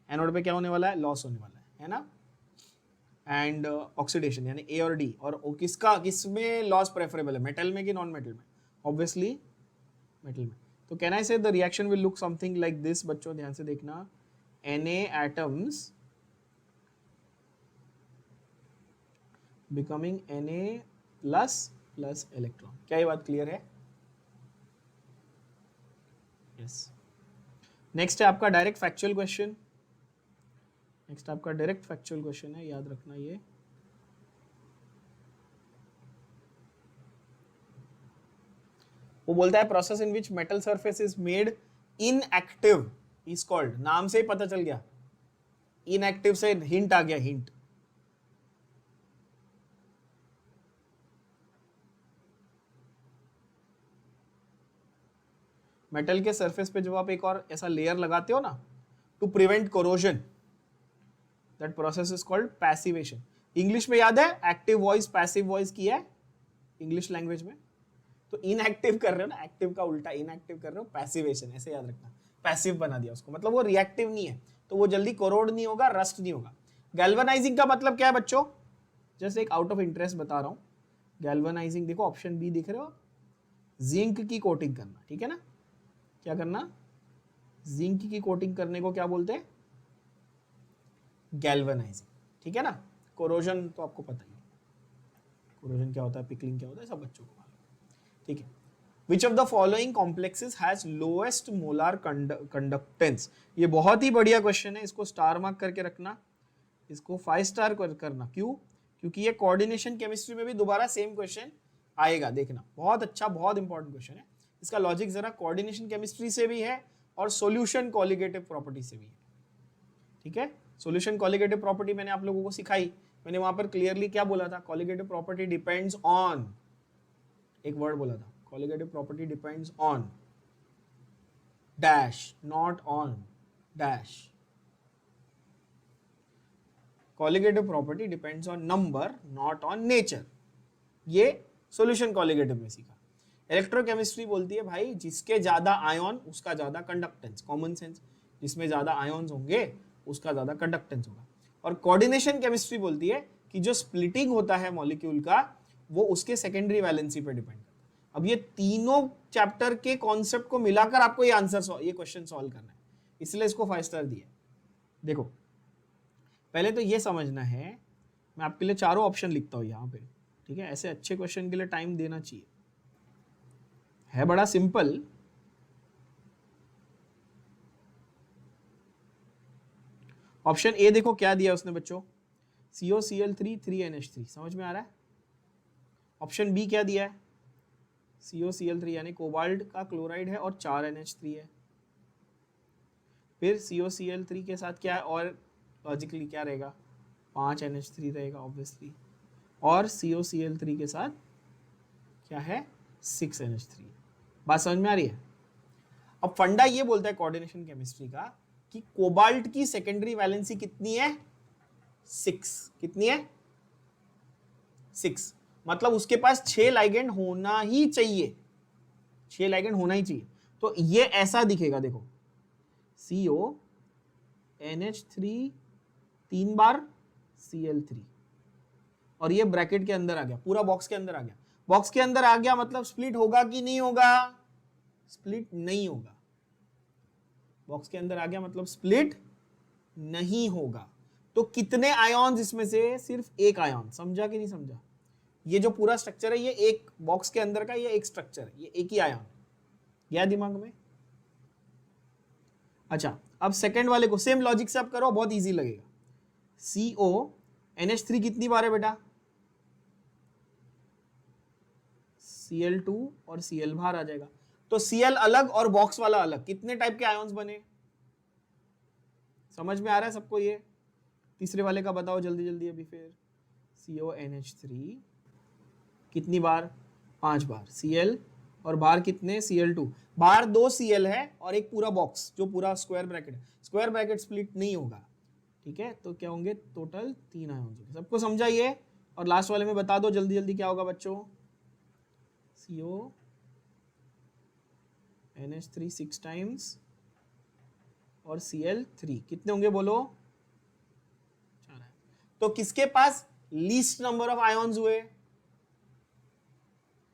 एनोड पे क्या होने वाला है? लॉस होने वाला है ना। एंड ऑक्सीडेशन यानी ए और डी, और किसका, किसमें लॉस प्रेफरेबल है, मेटल में कि नॉन मेटल में? ऑब्वियसली मेटल में। तो कैन आई से the reaction will look something like this. बच्चों ध्यान से देखना, Na atoms becoming Na plus plus electron. क्या ये बात क्लियर है? यस। नेक्स्ट है आपका डायरेक्ट फैक्चुअल क्वेश्चन। नेक्स्ट आपका डायरेक्ट फैक्चुअल क्वेश्चन है, याद रखना ये। वो बोलता है process in which metal surface is made inactive is called, नाम से ही पता चल गया, इनएक्टिव से हिंट आ गया, हिंट। मेटल के सरफेस पे जब आप एक और ऐसा लेयर लगाते हो ना to prevent corrosion, that process is called passivation. English में याद है एक्टिव वॉइस पैसिव वॉइस किया है इंग्लिश लैंग्वेज में, तो इनएक्टिव कर रहे हो ना, एक्टिव का उल्टा इनएक्टिव कर रहे हो, पैसिवेशन, ऐसे याद रखना। पैसिव बना दिया उसको, मतलब वो रिएक्टिव नहीं है, तो वो जल्दी कोरोड नहीं होगा, रस्ट नहीं होगा। गैल्वेनाइजिंग का मतलब क्या है बच्चों? जस्ट एक आउट ऑफ इंटरेस्ट बता रहा हूं। गैल्वेनाइजिंग देखो ऑप्शन बी दिख रहे हो, जिंक की कोटिंग करना, ठीक है ना? क्या करना? जिंक की कोटिंग करने को क्या बोलते हैं? गैल्वेनाइजिंग, ठीक है ना? कोरोजन तो आपको पता ही है, कोरोजन क्या होता है, पिकलिंग क्या होता है, सब बच्चों को मालूम है, ठीक है। Which of the following complexes has lowest molar conductance? ये बहुत ही बढ़िया क्वेश्चन है, इसको स्टार मार्क करके रखना, इसको 5 स्टार करना। क्यों? क्योंकि ये कोऑर्डिनेशन केमिस्ट्री में भी दोबारा सेम क्वेश्चन आएगा, देखना। बहुत अच्छा, बहुत इंपॉर्टेंट क्वेश्चन है। इसका लॉजिक जरा कोऑर्डिनेशन केमिस्ट्री से भी है और सॉल्यूशन कॉलिगेटिव प्रॉपर्टी से भी है, ठीक है। सॉल्यूशन कॉलिगेटिव प्रॉपर्टी मैंने आप लोगों को सिखाई, मैंने वहां पर क्लियरली क्या बोला था? कॉलिगेटिव प्रॉपर्टी डिपेंड्स ऑन, एक वर्ड बोला था, colligative property depends on dash, not on dash. Colligative property depends on number, not on nature. ये सॉल्यूशन कॉलिगेटिव में सीखा। इलेक्ट्रोकेमिस्ट्री बोलती है भाई जिसके ज्यादा आयन उसका ज्यादा कंडक्टेंस, कॉमन सेंस, जिसमें ज्यादा आयन्स होंगे उसका ज्यादा कंडक्टेंस होगा। और कोऑर्डिनेशन केमिस्ट्री बोलती है कि जो स्प्लिटिंग होता है मॉलिक्यूल का वो उसके सेकेंडरी वैलेंसी पे डिपेंड करता है। अब ये तीनों चैप्टर के कॉन्सेप्ट को मिलाकर आपको ये आंसर, ये क्वेश्चन सॉल्व करना है, इसलिए इसको 5 स्टार दिया। देखो पहले तो ये समझना है, मैं आपके लिए चारों ऑप्शन लिखता हूं यहाँ पे, ठीक है। ऐसे अच्छे क्वेश्चन के लिए टाइम देना चाहिए, है बड़ा सिंपल। ऑप्शन ए देखो क्या दिया उसने बच्चों, COCl3 3NH3, समझ में आ रहा है? ऑप्शन बी क्या दिया है? COCl3 यानी कोबाल्ट का क्लोराइड है और 4NH3 है। फिर COCl3 के साथ क्या है, और लॉजिकली क्या रहेगा? 5NH3 रहेगा ऑब्वियसली, और COCl3 के साथ क्या है? 6NH3। बात समझ में आ रही है? अब फंडा ये बोलता है कोऑर्डिनेशन केमिस्ट्री का कि कोबाल्ट की सेकेंडरी वैलेंसी कितनी है? 6। कितनी है? 6। मतलब उसके पास 6 लाइगेंड होना ही चाहिए, 6 लाइगेंड होना ही चाहिए। तो ये ऐसा दिखेगा, देखो CONH3 3 बार Cl3, और ये ब्रैकेट के अंदर आ गया, पूरा बॉक्स के अंदर आ गया। बॉक्स के अंदर आ गया मतलब स्प्लिट होगा कि नहीं होगा? स्प्लिट नहीं होगा। बॉक्स के अंदर आ गया मतलब स्प्लिट नहीं होगा। तो कितने आयॉन्स इसमें से? सिर्फ एक आयॉन। समझा कि नहीं समझा? ये जो पूरा स्ट्रक्चर है ये एक बॉक्स के अंदर का, ये एक स्ट्रक्चर है, ये एक ही आयॉन। गया दिमाग में? अच्छा अब सेकंड वाले को सेम लॉजिक से आप करो, बहुत इजी लगेगा। CONH3 कितनी बार है बेटा? Cl2 और Cl बाहर आ जाएगा, तो Cl अलग और बॉक्स वाला अलग, कितने टाइप के आयॉन्स बने? समझ में आ रहा है सबको ये? तीसरे वाले का बताओ जल्दी जल्दी अभी। फिर CONH3 कितनी बार? 5 बार। Cl और बाहर कितने? Cl2। बाहर 2 Cl है और एक पूरा बॉक्स जो पूरा स्क्वायर ब्रैकेट है, स्क्वायर ब्रैकेट स्प्लिट नहीं होगा, ठीक है। तो क्या होंगे? टोटल 3 आयॉन्स होंगे। सबको समझा ये? और लास्ट वाले में बता दो जल्दी जल्दी क्या होगा बच्चों? CONH3 6 टाइम्स और Cl3 कितने होंगे बोलो? 4 है। तो किसके पास लीस्ट नंबर ऑफ आयॉन्स हुए?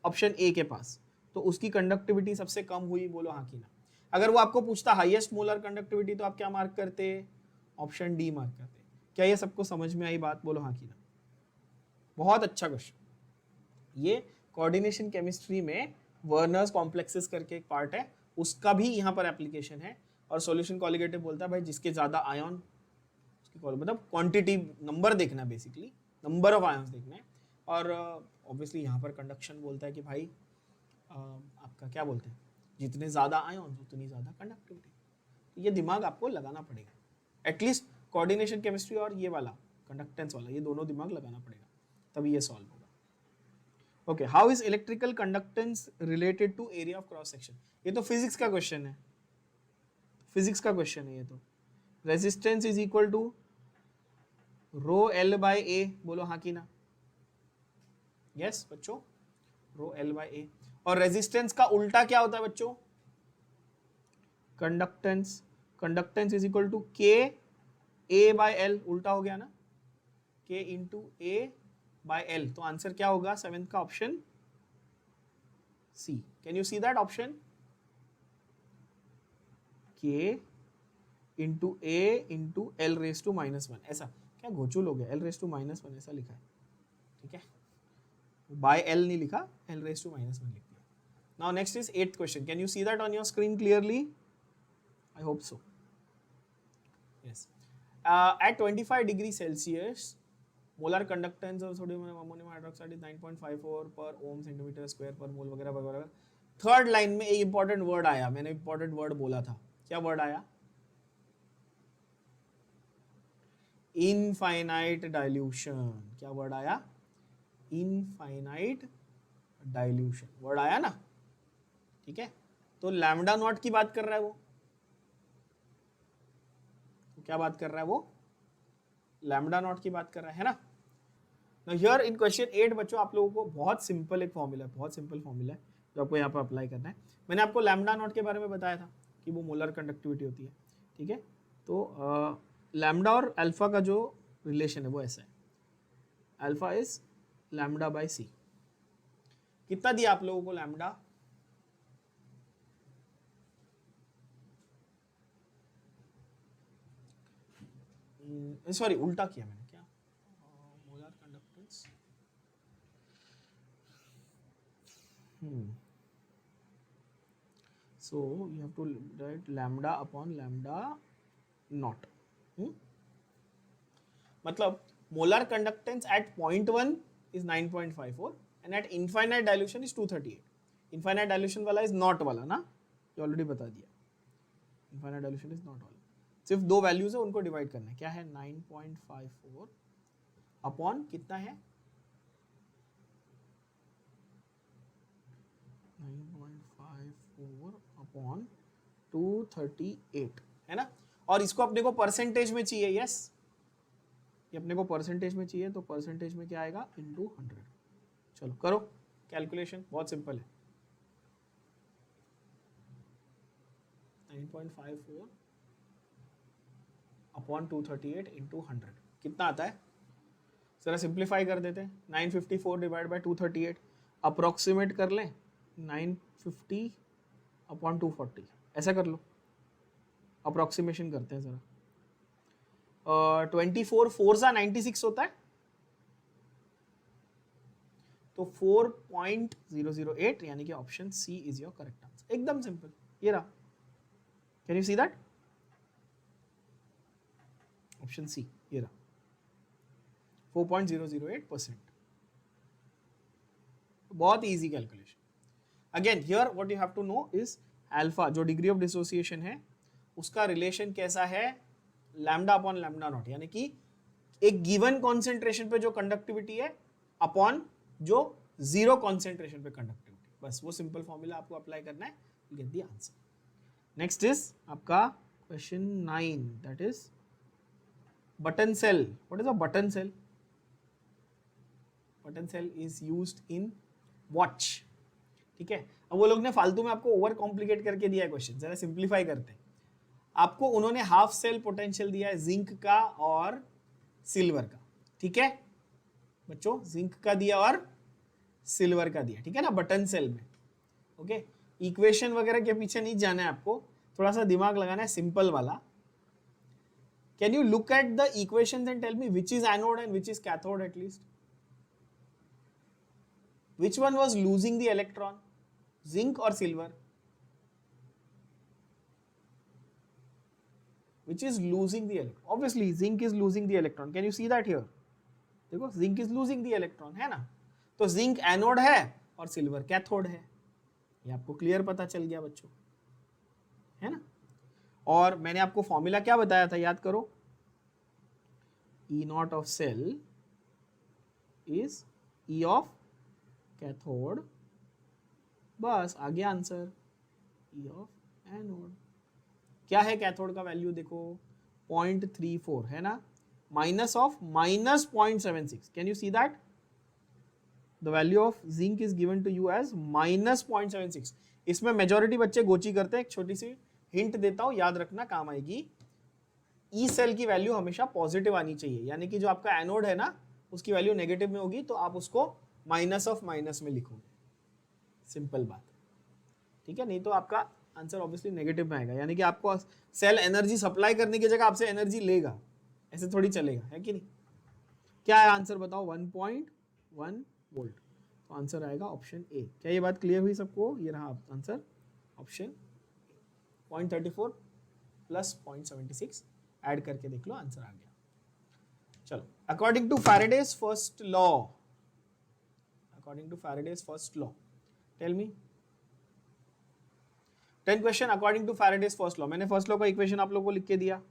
ऑप्शन ए के पास। तो उसकी कंडक्टिविटी सबसे कम हुई, बोलो हाँ कि ना। अगर वो आपको पूछता हाईएस्ट मोलर कंडक्टिविटी तो आप क्या मार्क करते? ऑप्शन डी मार्क करते। क्या ये सबको समझ में आई बात? बोलो हाँ कि ना। बहुत अच्छा क्वेश्चन, ये कोऑर्डिनेशन केमिस्ट्री में वर्नर्स कॉम्प्लेक्सेस करके एक पार्ट है, उसका भी यहाँ पर एप्लीकेशन है। और सॉल्यूशन कॉलिगेटिव बोलता है भाई जिसके ज्यादा आयन, मतलब क्वांटिटी, नंबर देखना है, बेसिकली नंबर ऑफ आयन्स देखना है। और ऑब्वियसली यहाँ पर कंडक्शन बोलता है कि भाई आपका क्या बोलते हैं, जितने ज़्यादा आयन्स उतनी ज़्यादा कंडक्टिविटी। तो ये दिमाग आपको लगाना पड़ेगा, एटलीस्ट कोऑर्डिनेशन केमिस्ट्री और ये वाला कंडक्टेंस वाला, ये दोनों दिमाग लगाना पड़ेगा, तभी ये सॉल्व होगा। Okay, how is electrical conductance related to area of cross section? ये तो फिजिक्स का क्वेश्चन है, फिजिक्स का क्वेश्चन है ये तो। Resistance is equal to rho L by A, बोलो हाँ की ना? यस बच्चों, रो एल बाय ए। और रेजिस्टेंस का उल्टा क्या होता है बच्चों? Conductance. Conductance is equal to K A by L, उल्टा हो गया ना, K into A by L. तो आंसर क्या होगा सेवेंथ का? Option C. Can you see that option? K into A into L raise to -1। ऐसा क्या गोचुल हो गया, एल रेस टू -1 ऐसा लिखा है, ठीक है, बाय एल नहीं लिखा, एल रेस टू -1 लिख दिया। Now next is 8th question. Can you see that on your screen clearly? I hope so. Yes. At 25 degree Celsius, molar conductance of sodium and ammonium hydroxide is 9.54 per ohm centimeter square per mole वगैरह वगैरह। Third line में एक important word आया, मैंने important word बोला था, क्या word आया? Infinite dilution. क्या वर्ड आया? इनफाइनाइट डाइल्यूशन वर्ड आया ना, ठीक है। तो लैम्डा नॉट की बात कर रहा है वो, तो क्या बात कर रहा है वो? लैम्डा नॉट की बात कर रहा है ना। Now here in question 8 बच्चों, आप लोगों को बहुत सिंपल एक फॉर्मूला है, बहुत सिंपल फॉर्मूला है जो आपको यहाँ पर अप्लाई करना है। मैंने आपको लैम्डा नॉट के बारे में बताया था कि वो मोलर कंडक्टिविटी होती है, ठीक है। तो लैम्डा और अल्फा का जो रिलेशन है वो ऐसा है, अल्फा इज लैम्डा बाय सी। कितना दिया आप लोगों को लैम्डा? सॉरी उल्टा किया मैंने, क्या? Molar conductance, so you have to write lambda upon lambda naught. मतलब molar conductance at 0.1 is 9.54 and at infinite dilution is 238. infinite dilution वाला is not वाला ना, ये ऑलरेडी बता दिया। infinite dilution is not वाला, सिर्फ दो वैल्यूज है, उनको डिवाइड करना है। क्या है? 9.54 अपॉन कितना है? 9.54 अपॉन 238 है ना। और इसको अपने को परसेंटेज में चाहिए, यस, ये अपने को परसेंटेज में चाहिए, तो परसेंटेज में क्या आएगा? इंटू 100। चलो करो कैलकुलेशन, बहुत सिंपल है। 9.54 अपॉन 238 इंटू 100 कितना आता है? जरा सिंप्लीफाई कर देते हैं। 954 डिवाइड बाय 238, अप्रोक्सीमेट कर लें 950 अपॉन 240, ऐसा कर लो, अप्रोक्सीमेशन करते हैं जरा। 24 4 सा 96 होता है, तो 4.008 यानी कि option C is your correct answer. एकदम सिंपल, ये रहा। Can you see that? Option C ये रहा, 4.008%। बहुत easy calculation. Again here what you have to know is alpha, जो डिग्री ऑफ डिसोसिएशन है उसका रिलेशन कैसा है? लैम्डा अपॉन लैम्डा नॉट, यानी कि एक गिवन कॉन्सेंट्रेशन पे जो कंडक्टिविटी है अपॉन जो जीरो कॉन्सेंट्रेशन पे कंडक्टिविटी। बस वो सिंपल फॉर्मूला आपको अप्लाई करना है, you get the answer. Next is आपका question 9, that is button cell. What is a button cell? Button cell is used in watch, ठीक है। अब वो लोग ने फालतू में आपको ओवर कॉम्प्लिकेट करके दिया है क्वेश्चन, जरा सिंप्लीफाई करते हैं। आपको उन्होंने हाफ सेल पोटेंशियल दिया है जिंक का और सिल्वर का, ठीक है बच्चों, जिंक का दिया और सिल्वर का दिया, ठीक है ना, बटन सेल में। ओके, इक्वेशन वगैरह के पीछे नहीं जाना है आपको, थोड़ा सा दिमाग लगाना है सिंपल वाला। Can you look at the equations and tell me which is anode and which is cathode at least? Which one was losing the electron, zinc और silver? Which is losing the electron? Obviously, zinc is losing the electron. Can you see that here? देखो, zinc is losing the electron, है ना? तो zinc anode है और silver cathode है. ये आपको क्लियर पता चल गया बच्चों, है ना? और मैंने आपको फॉर्मूला क्या बताया था, याद करो. E nought of cell is E of cathode. बस आ गया आंसर, E ऑफ एनोड. क्या है कैथोड का वैल्यू, देखो 0.34 है ना, minus of -0.76. Can you see that? The value of zinc is given to you as -0.76. इसमें मेजॉरिटी बच्चे गोची करते हैं. एक छोटी सी हिंट देता हूं, याद रखना, काम आएगी. ई सेल की वैल्यू हमेशा पॉजिटिव आनी चाहिए, यानी कि जो आपका एनोड है ना उसकी वैल्यू नेगेटिव में होगी तो आप उसको माइनस ऑफ माइनस में लिखोगे. सिंपल बात, ठीक है? नहीं तो आपका आंसर ऑब्वियसली नेगेटिव में आएगा, यानी कि आपको सेल एनर्जी सप्लाई करने की जगह आपसे एनर्जी लेगा. ऐसे थोड़ी चलेगा, है कि नहीं? क्या है आंसर बताओ? 1.1 वोल्ट. तो आंसर आएगा ऑप्शन ए. क्या ये बात क्लियर हुई सबको? ये रहा आंसर, ऑप्शन 0.34 प्लस 0.76 ऐड करके देख लो, आंसर आ गया. चलो, according to Faraday's first law, according to Faraday's first law, tell me 10 question according to Faraday's first law. मैंने फर्स्ट लॉ का इक्वेशन आप लोगों को लिख के दिया.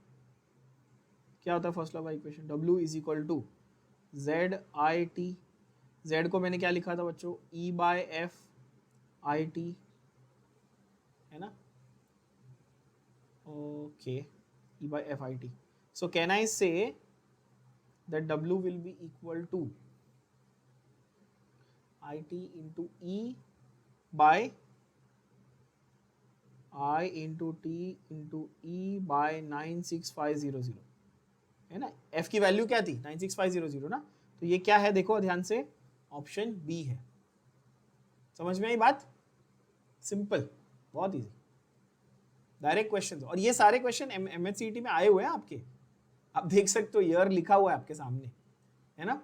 क्या होता है फर्स्ट लॉ का equation? W is equal to ZIT. Z को मैंने क्या लिखा था बच्चों? E/F/IT, है ना? Okay, E/F/IT. So can I say that W will be equal to IT into E by I into T into E by 96500, है ना? F की वैल्यू क्या थी? 96500 ना. तो ये क्या है देखो ध्यान से, ऑप्शन बी है. समझ में आई बात? सिंपल, बहुत इजी, डायरेक्ट क्वेश्चन. और ये सारे क्वेश्चन MHCET में आए हुए हैं आपके, आप देख सकते हो, ईयर लिखा हुआ है आपके सामने, है ना?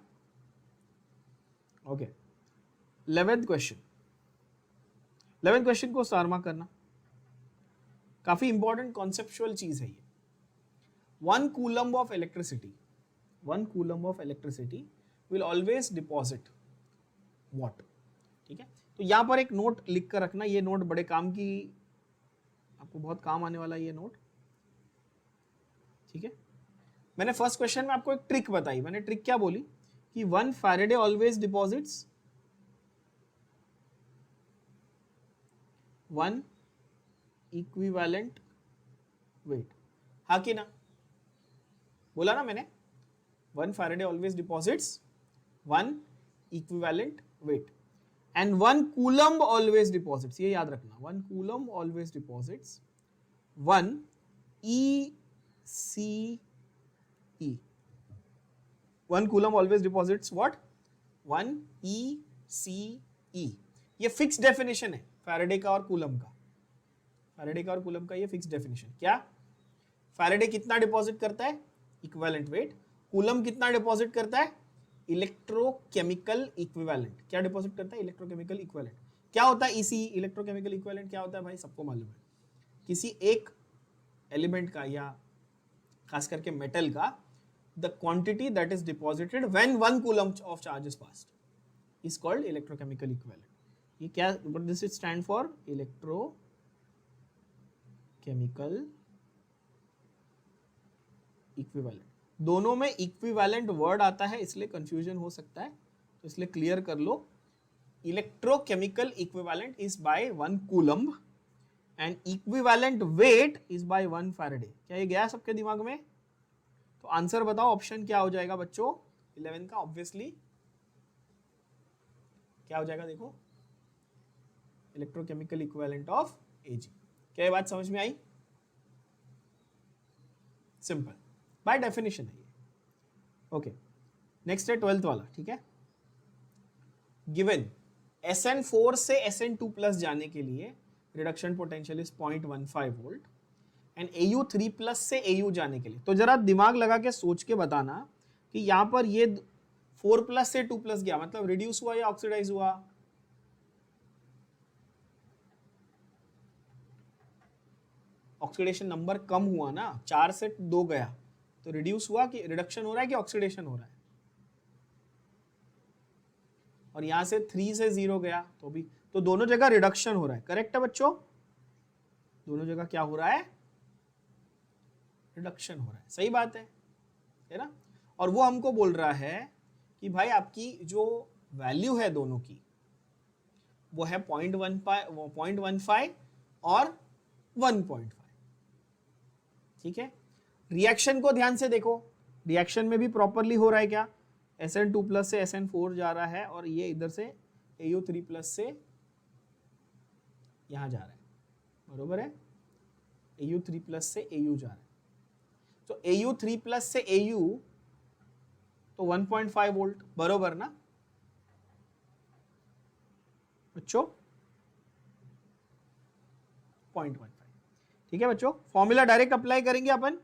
Okay, 11th question. 11th question को सारमा करना, काफी इंपॉर्टेंट कॉन्सेप्चुअल चीज है ये. 1 coulomb of electricity, 1 coulomb of electricity will always deposit what? ठीक है, तो यहां पर एक नोट लिख कर रखना. ये नोट बड़े काम की, आपको बहुत काम आने वाला है ये नोट, ठीक है? मैंने फर्स्ट क्वेश्चन में आपको एक ट्रिक बताई. मैंने ट्रिक क्या बोली कि 1 Faraday always deposits 1 equivalent weight. हाँ कि ना? बोला ना मैंने, 1 Faraday always deposits 1 equivalent weight and 1 coulomb always deposits, ये याद रखना, 1 coulomb always deposits 1 ECE. 1 coulomb always deposits what? 1 ECE. ये फिक्स डेफिनेशन है फैराडे का और कूलम्ब का. फैराडे का और कूलम्ब का ये फिक्स डेफिनेशन. क्या? फैराडे कितना डिपॉजिट करता है? Equivalent weight. कूलम्ब कितना डिपॉजिट करता है? Electrochemical equivalent. क्या डिपॉजिट करता है? Electrochemical equivalent. क्या होता है ECE? इलेक्ट्रोकेमिकल इक्विवेलेंट क्या होता है भाई? सबको मालूम है. किसी एक एलिमेंट का या खास करके मेटल का the quantity that is deposited when 1 coulomb of charge is passed is called electrochemical equivalent. ये क्या? This is stand for electrochemical equivalent. दोनों में इक्विवेलेंट वर्ड आता है इसलिए कंफ्यूजन हो सकता है, तो इसलिए क्लियर कर लो. Electrochemical equivalent is by 1 coulomb and equivalent weight is by 1 faraday. क्या ये गया सबके दिमाग में? तो आंसर बताओ, ऑप्शन क्या हो जाएगा बच्चों 11 का? ऑब्वियसली क्या हो जाएगा देखो, इलेक्ट्रोकेमिकल इक्विवेलेंट ऑफ Ag. क्या ये बात समझ में आई? सिंपल, बाय डेफिनेशन है ये. ओके, नेक्स्ट है 12th वाला. ठीक है, गिवन SN4 से SN2 प्लस जाने के लिए reduction potential is 0.15 volt and Au3 plus से Au जाने के लिए. तो जरा दिमाग लगा के सोच के बताना कि यहां पर ये 4 प्लस से 2 प्लस गया, मतलब रिड्यूस हुआ या ऑक्सीडाइज हुआ? ऑक्सीडेशन नंबर कम हुआ ना, 4 से 2 गया तो रिड्यूस हुआ कि रिडक्शन हो रहा है कि ऑक्सीडेशन हो रहा है, और यहां से 3 से 0 गया तो भी, तो दोनों जगह रिडक्शन हो रहा है। करेक्ट है बच्चों, दोनों जगह क्या हो रहा है, रिडक्शन हो रहा है, सही बात है ना। और वो हमको बोल रहा है कि भाई आपकी जो वैल्यू है दोनों की वो है 0.15 और 1.5, ठीक है। रिएक्शन को ध्यान से देखो, रिएक्शन में भी प्रॉपरली हो रहा है क्या, SN2 प्लस से SN4 जा रहा है और ये इधर से AU3 प्लस से यहां जा रहा है, बरोबर है, AU3 प्लस से AU जा रहा है, तो AU3 प्लस से AU तो 1.5 वोल्ट, बरोबर ना बच्चों, 0.15, ठीक है बच्चों। फॉर्मूला डायरेक्ट अप्लाई करेंगे अपन,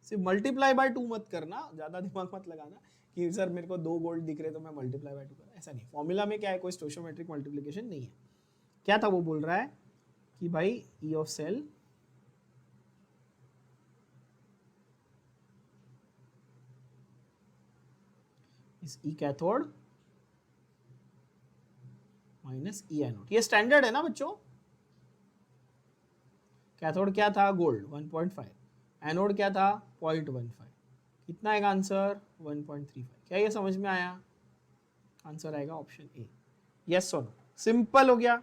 सिर्फ मल्टीप्लाई बाय 2 मत करना, ज्यादा दिमाग मत लगाना कि सर मेरे को 2 वोल्ट दिख रहे तो मैं मल्टीप्लाई बाय 2 कर, ऐसा नहीं। फॉर्मूला में क्या है, कोई स्टोइचोमेट्रिक मल्टीप्लिकेशन नहीं है। क्या था वो बोल रहा है कि भाई E of cell is E cathode minus E anode, ये स्टैंडर्ड है ना बच्चों। कैथोड क्या था, गोल्ड 1.5, एनोड क्या था 0.15, कितना आएगा आंसर 1.35। क्या ये समझ में आया, आंसर आएगा ऑप्शन ए, यस और नो, सिंपल हो गया।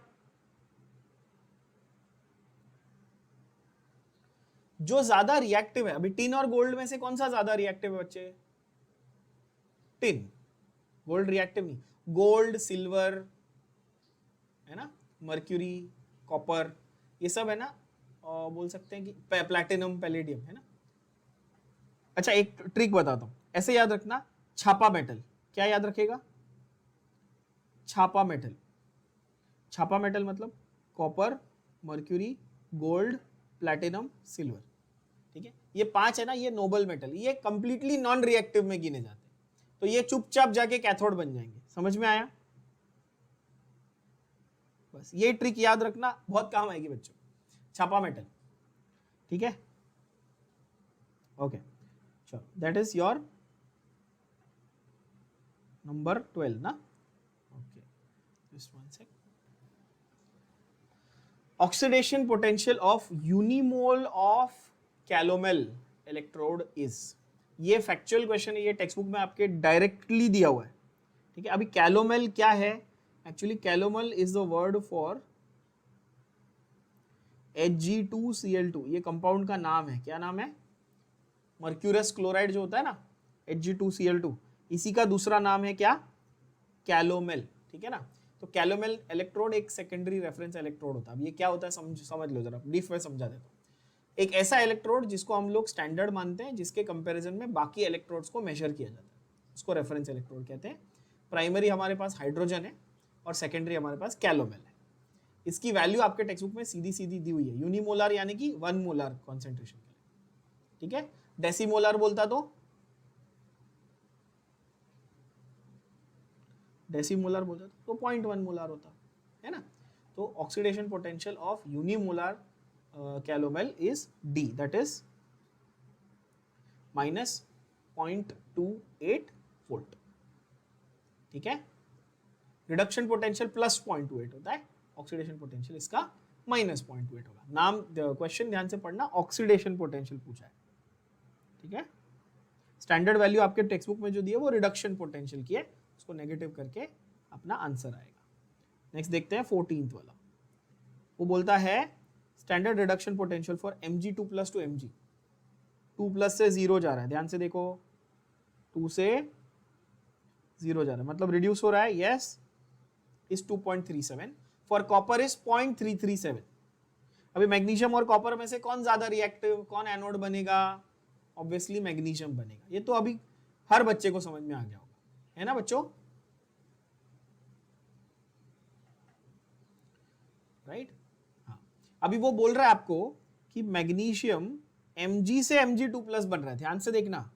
जो ज्यादा रिएक्टिव है, अभी टिन और गोल्ड में से कौन सा ज्यादा रिएक्टिव है बच्चे, टिन, गोल्ड रिएक्टिव नहीं, गोल्ड सिल्वर है ना, मर्क्यूरी कॉपर ये सब है ना, बोल सकते हैं कि प्लैटिनम पैलेडियम है ना। अच्छा एक ट्रिक बताता हूं, ऐसे याद रखना, छापा मेटल, क्या याद रखेगा, छापा मेटल, छापा मेटल मतलब copper, mercury, gold, platinum, silver, ठीक है। ये 5 है ना, ये नोबल मेटल, ये कंप्लीटली नॉन रिएक्टिव में गिने जाते हैं, तो ये चुपचाप जाके कैथोड बन जाएंगे, समझ में आया। बस ये ट्रिक याद रखना, बहुत काम आएगी बच्चों, छापा मेटल, ठीक है। ओके चलो, दैट इज योर नंबर 12 ना। Okay just one sec. Oxidation potential of unimole of calomel electrode is, ये फैक्चुअल क्वेश्चन है, ये टेक्स्ट बुक में आपके डायरेक्टली दिया हुआ है, ठीक है। अभी कैलोमेल क्या है, actually calomel is the word for Hg2Cl2, ये कंपाउंड का नाम है, क्या नाम है, मर्क्यूरस क्लोराइड जो होता है ना Hg2Cl2, इसी का दूसरा नाम है क्या, कैलोमेल, ठीक है ना। तो कैलोमेल इलेक्ट्रोड एक सेकेंडरी रेफरेंस इलेक्ट्रोड होता है। अब ये क्या होता है समझ लो जरा, ब्रीफ में समझा देता हूँ। एक ऐसा इलेक्ट्रोड जिसको हम लोग स्टैंडर्ड मानते हैं, जिसके कंपैरिजन में बाकी इलेक्ट्रोड्स को मेजर किया जाता है, उसको रेफरेंस इलेक्ट्रोड कहते हैं। प्राइमरी हमारे पास हाइड्रोजन है और सेकेंडरी हमारे पास कैलोमेल है। इसकी वैल्यू आपके टेक्स्ट बुक में सीधी सीधी दी हुई है, यूनिमोलर यानी कि 1 मोलर कॉन्सेंट्रेशन के लिए, ठीक है। डेसीमोलर बोलता तो, डेसीमोलर बोलता तो 0.1 मोलर होता है ना। तो oxidation potential of unimolar calomel is D, that is -0.28 volt, ठीक है। रिडक्शन पोटेंशियल +0.28 होता है, ऑक्सीडेशन पोटेंशियल इसका -0.28 होगा। नाम क्वेश्चन ध्यान से पढ़ना, ऑक्सीडेशन पोटेंशियल पूछा है, ठीक है। स्टैंडर्ड वैल्यू आपके टेक्स्ट बुक में जो दी है वो रिडक्शन पोटेंशियल की है, उसको नेगेटिव करके अपना आंसर आएगा। नेक्स्ट देखते हैं 14th वाला, वो बोलता है standard reduction potential for Mg2 plus two Mg, 2 plus से 0 जा रहा है, ध्यान से देखो 2 से 0 जा रहा है, मतलब रिड्यूस हो रहा है, yes, is 2.37, for copper is 0.337। अभी मैग्नीशियम और कॉपर में से कौन ज्यादा रिएक्टिव, कौन एनोड बनेगा, ऑब्वियसली मैग्नीशियम बनेगा। ये तो अभी हर बच्चे को समझ में आ गया होगा, है ना बच्चों, राइट। हाँ, अभी वो बोल रहा है आपको कि मैग्नीशियम Mg से Mg2 प्लस बन रहा है, ध्यान से देखना,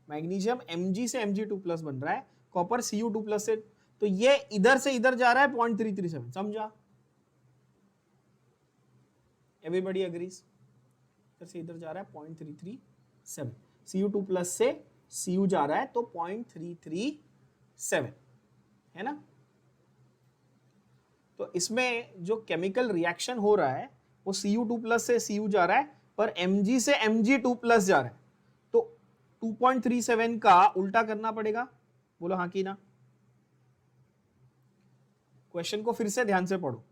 मैग्नीशियम Mg से Mg2 प्लस बन रहा है, कॉपर Cu2 प्लस से, तो ये इधर से इधर जा रहा है 0.337, समझा, एवरीबॉडी एग्रीज, इधर से इधर जा रहा है 0.337, Cu2 प्लस से Cu जा रहा है तो 0.337 है ना। तो इसमें जो केमिकल रिएक्शन हो रहा है वो Cu2 प्लस से Cu जा रहा है, पर Mg से Mg2 प्लस जा रहा है, तो 2.37 का उल्टा करना पड़ेगा। बोलो हाँ कि ना। क्वेश्चन को फिर से ध्यान से पढ़ो।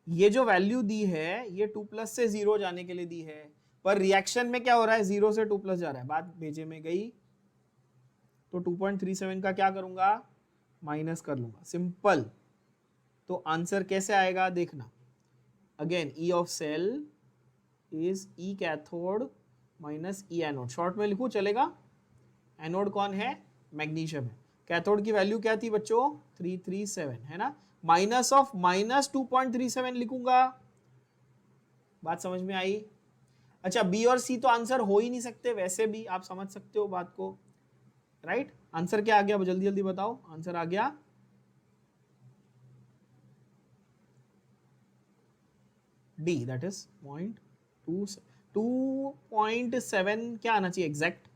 ये जो वैल्यू दी है ये 2 प्लस से 0 जाने के लिए दी है, पर रिएक्शन में क्या हो रहा है, 0 से 2 प्लस जा रहा है, बात भेजे में गई। तो 2.37 का क्या करूंगा, माइनस कर लूंगा, सिंपल। तो आंसर कैसे आएगा देखना, again E of cell is E cathode minus E anode, short में लिखूं चलेगा। एनोड कौन है, मैग्नीशियम है। कैथोड की वैल्यू क्या थी बच्चों, 337 है ना, माइनस ऑफ माइनस 2.37 लिखूंगा। बात समझ में आई। अच्छा बी और सी तो आंसर हो ही नहीं सकते, वैसे भी आप समझ सकते हो बात को, राइट। आंसर क्या आ गया, जल्दी जल्दी बताओ, आंसर आ गया डी, दैट इज 2.7 क्या आना चाहिए एग्जैक्ट,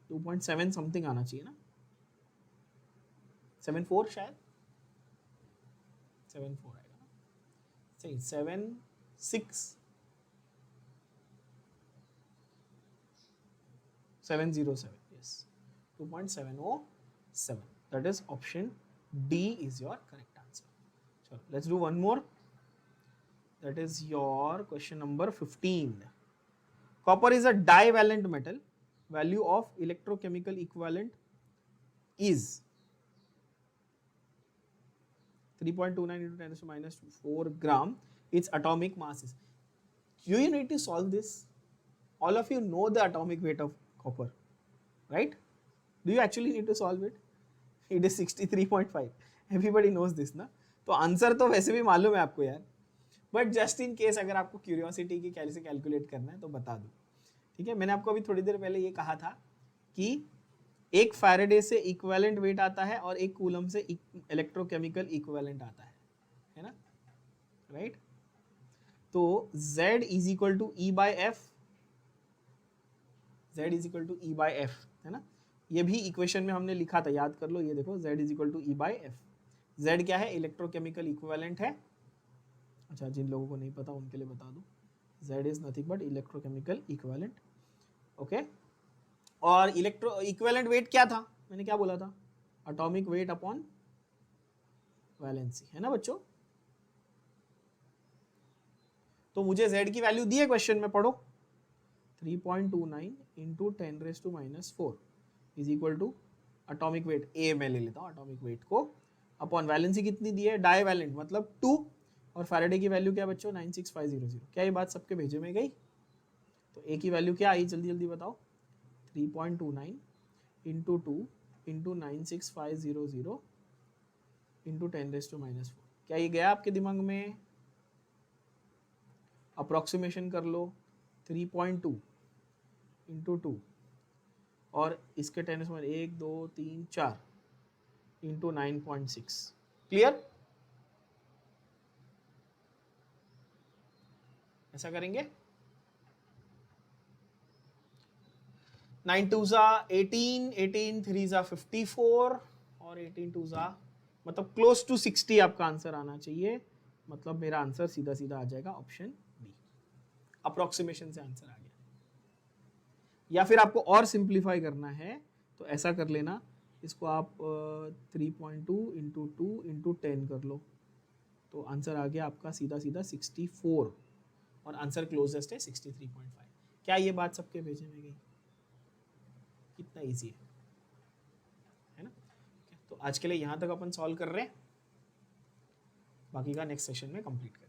2.7 समथिंग आना चाहिए ना, 7.4 शायद, 7.4 आएगा ना, सही 7.07, yes, 2.707, that is option D is your correct answer. So let's do one more, that is your question number 15. Copper is a divalent metal, value of electrochemical equivalent is 3.29 into 10 to minus 4 gram, its atomic mass is. Do you need to solve this? All of you know the atomic weight of copper, right? Do you actually need to solve it? It is 63.5. Everybody knows this ना, तो answer तो वैसे भी मालूम है आपको यार, but just in case अगर आपको क्यूरियोसिटी की कैसे कैलकुलेट करना है तो बता दूं, ठीक है। मैंने आपको अभी थोड़ी देर पहले ये कहा था कि एक फैराडे से इक्विवेलेंट वेट आता है और एक कूलम से इलेक्ट्रोकेमिकल इक्विवेलेंट आता है ना, राइट। तो Z is equal to E by F, Z is equal to E by F है ना, ये भी इक्वेशन में हमने लिखा था, याद कर लो, ये देखो Z is equal to E by F. Z क्या है, इलेक्ट्रोकेमिकल इक्विवेलेंट है। अच्छा जिन लोगों को नहीं पता उनके लिए बता दूं, Z is nothing but electrochemical equivalent, okay. और इलेक्ट्रो इक्विवेलेंट वेट क्या था, मैंने क्या बोला था, एटॉमिक वेट अपॉन वैलेंसी, है ना बच्चों। तो मुझे Z की वैल्यू दी है क्वेश्चन में, पढ़ो, 3.29 into 10⁻⁻4 is equal to atomic weight, ए मैं ले लेता हूँ एटॉमिक वेट को, अपॉन वैलेंसी कितनी दी है, डाईवैलेंट मतलब 2, और फैराडे की वैल्यू क्या बच्चों 96500। क्या ये बात सबके भेजे में गई। तो ए की वैल्यू क्या आई, जल्दी जल्दी बताओ, 3.29 इंटू 2 इंटू 96500 इंटू 10⁻⁻4। क्या ये गया आपके दिमाग में, अप्रोक्सीमेशन कर लो, 3.2 इंटू 2 और इसके 1 2 3 4 इंटू 9.6, क्लियर। ऐसा करेंगे, 9 2 ज़ा 18, 18 3 ज़ा 54 और 18 2 ज़ा मतलब क्लोज टू 60 आपका आंसर आना चाहिए, मतलब मेरा आंसर सीधा सीधा आ जाएगा ऑप्शन बी, अप्रोक्सीमेशन से आंसर आ गया। या फिर आपको और सिंप्लीफाई करना है तो ऐसा कर लेना, इसको आप 3.2 इंटू 2 इंटू 10 कर लो, तो आंसर आ गया आपका सीधा सीधा 64, और आंसर क्लोजेस्ट है 63.5। क्या ये बात सबके भेजे में गई, कितना इजी है ना। तो आज के लिए यहाँ तक अपन सॉल्व कर रहे हैं, बाकी का नेक्स्ट सेशन में कंप्लीट करें।